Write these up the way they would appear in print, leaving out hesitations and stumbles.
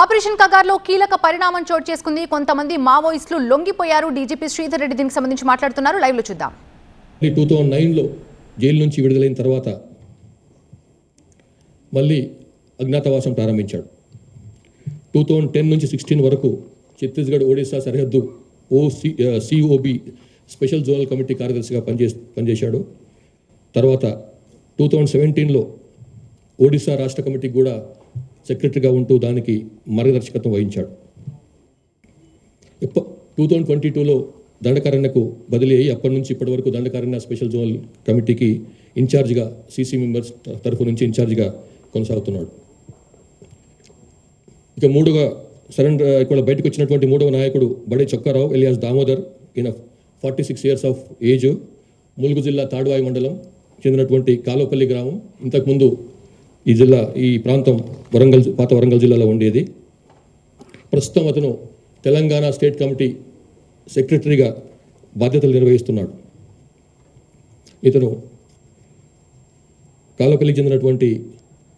Operation కగార్లో కీలక పరిణామం చోటు చేసుకుంది. కొంతమంది మావోయిస్టులు లొంగిపోయారు. డీజీపీ శ్రీధర్ రెడ్డి దీనికి సంబంధించి మాట్లాడుతున్నారు. లైవ్ లో చూద్దాం. 2009లో జైలు నుంచి విడుదలైన తర్వాత మళ్ళీ అజ్ఞాతవాసం ప్రారంభించాడు. 2010 నుంచి 16 వరకు ఛత్తీస్గఢ్ ఒడిశా సరిహద్దు సిఓబి స్పెషల్ జోనల్ కమిటీ కార్యదర్శిగా పనిచేశాడు. తర్వాత 2017లో ఒడిశా రాష్ట్ర కమిటీకి కూడా సెక్రటరీగా ఉంటూ దానికి మార్గదర్శకత్వం వహించాడు. 2022లో దండకారణ్యకు బదిలీ అయ్యి అప్పటి నుంచి ఇప్పటి వరకు దండకారణ్య స్పెషల్ జోనల్ కమిటీకి ఇన్ఛార్జిగా సీసీ మెంబర్స్ తరఫు నుంచి ఇన్ఛార్జిగా కొనసాగుతున్నాడు. ఇక ఇక్కడ బయటకు వచ్చినటువంటి మూడవ నాయకుడు బడే చొక్కారావు ఎలియాస్ దామోదర్. ఈయన 46 years ఆఫ్ ఏజ్, ములుగు జిల్లా తాడ్వాయి మండలం చెందినటువంటి కాలోపల్లి గ్రామం. ఇంతకుముందు ఈ ప్రాంతం పాత వరంగల్ జిల్లాలో ఉండేది. ప్రస్తుతం అతను తెలంగాణ స్టేట్ కమిటీ సెక్రటరీగా బాధ్యతలు నిర్వహిస్తున్నాడు. ఇతను కాలోపల్లికి చెందినటువంటి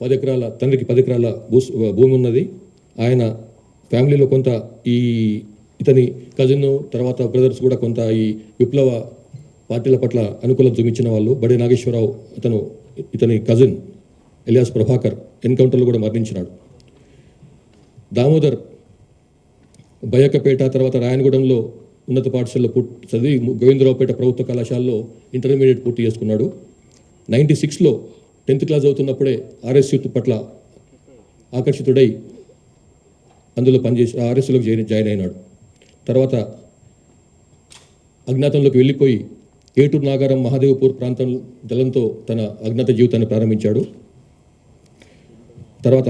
10 ఎకరాల తండ్రికి 10 ఎకరాల భూమి ఉన్నది. ఆయన ఫ్యామిలీలో కొంత ఇతని కజిన్ తర్వాత బ్రదర్స్ కూడా కొంత ఈ విప్లవ పార్టీల పట్ల అనుకూలత చూపించిన వాళ్ళు. బడే నాగేశ్వరరావు ఇతని కజిన్ ఎలియాస్ ప్రభాకర్ ఎన్కౌంటర్లో కూడా మరణించినాడు. దామోదర్ బయకపేట తర్వాత రాయనగూడెంలో ఉన్నత పాఠశాలలో చదివి గోవిందరావుపేట ప్రభుత్వ కళాశాలలో ఇంటర్మీడియట్ పూర్తి చేసుకున్నాడు. 96లో 10th క్లాస్ అవుతున్నప్పుడే ఆర్ఎస్యూ పట్ల ఆకర్షితుడై అందులో ఆర్ఎస్యూలోకి జాయిన్ అయినాడు. తర్వాత అజ్ఞాతంలోకి వెళ్ళిపోయి ఏటూరు నాగారం మహాదేవ్పూర్ ప్రాంతం దళంతో తన అజ్ఞాత జీవితాన్ని ప్రారంభించాడు. తర్వాత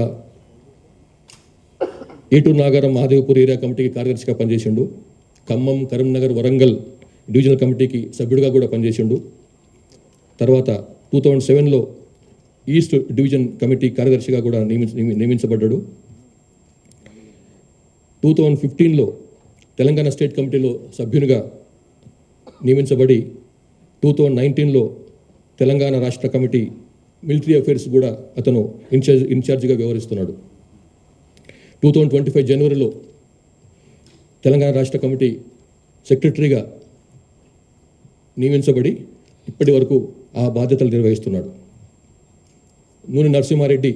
ఏటూరు నాగారం మహాదేవ్పూర్ ఏరియా కమిటీకి కార్యదర్శిగా పనిచేసిండు. ఖమ్మం, కరీంనగర్, వరంగల్ డివిజనల్ కమిటీకి సభ్యుడిగా కూడా పనిచేసిండు. తర్వాత 2007లో ఈస్ట్ డివిజన్ కమిటీ కార్యదర్శిగా కూడా నియమించబడ్డాడు. 2015లో తెలంగాణ స్టేట్ కమిటీలో సభ్యునిగా నియమించబడి 2019లో తెలంగాణ రాష్ట్ర కమిటీ మిలిటరీ అఫైర్స్ కూడా అతను ఇన్ఛార్జిగా వ్యవహరిస్తున్నాడు. 2025 జనవరిలో తెలంగాణ రాష్ట్ర కమిటీ సెక్రటరీగా నియమించబడి ఇప్పటి వరకు ఆ బాధ్యతలు నిర్వహిస్తున్నాడు. Nune Narasimha Reddy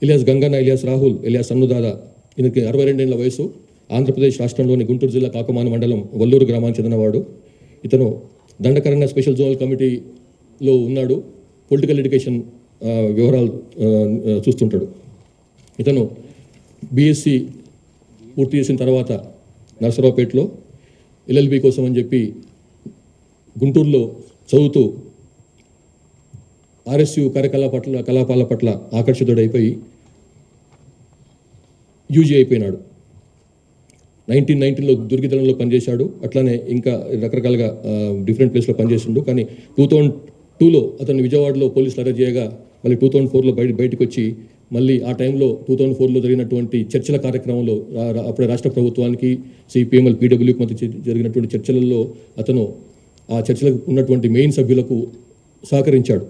alias Ganganna, alias Rahul, alias Sannudada. ఈయనకి 62 ఏళ్ల వయసు. ఆంధ్రప్రదేశ్ రాష్ట్రంలోని గుంటూరు జిల్లా కాకమాన మండలం వల్లూరు గ్రామానికి చెందినవాడు. ఇతను దండకారణ్య స్పెషల్ జోనల్ కమిటీలో ఉన్నాడు. పొలిటికల్ ఎడ్యుకేషన్ వ్యవహారాలు చూస్తుంటాడు. ఇతను బీఎస్సీ పూర్తి చేసిన తర్వాత నరసరావుపేటలో ఎల్ఎల్బి కోసం అని చెప్పి గుంటూరులో చదువుతూ ఆర్ఎస్యూ కలాపాల పట్ల ఆకర్షితుడైపోయి యూజీ అయిపోయినాడు. 1990లో దుర్గిదళంలో పనిచేశాడు. అట్లానే ఇంకా రకరకాలుగా డిఫరెంట్ ప్లేస్లో పనిచేసిండు. కానీ 2002లో అతను విజయవాడలో పోలీసులు అరెస్ట్ చేయగా మళ్ళీ 2004లో బయటకు వచ్చి మళ్ళీ ఆ టైంలో 2004లో జరిగినటువంటి చర్చల కార్యక్రమంలో అప్పుడే రాష్ట్ర ప్రభుత్వానికి సిపిఎంఎల్ పీడబ్ల్యూకి మధ్య జరిగినటువంటి చర్చలలో అతను ఆ చర్చలకు ఉన్నటువంటి మెయిన్ సభ్యులకు సహకరించాడు.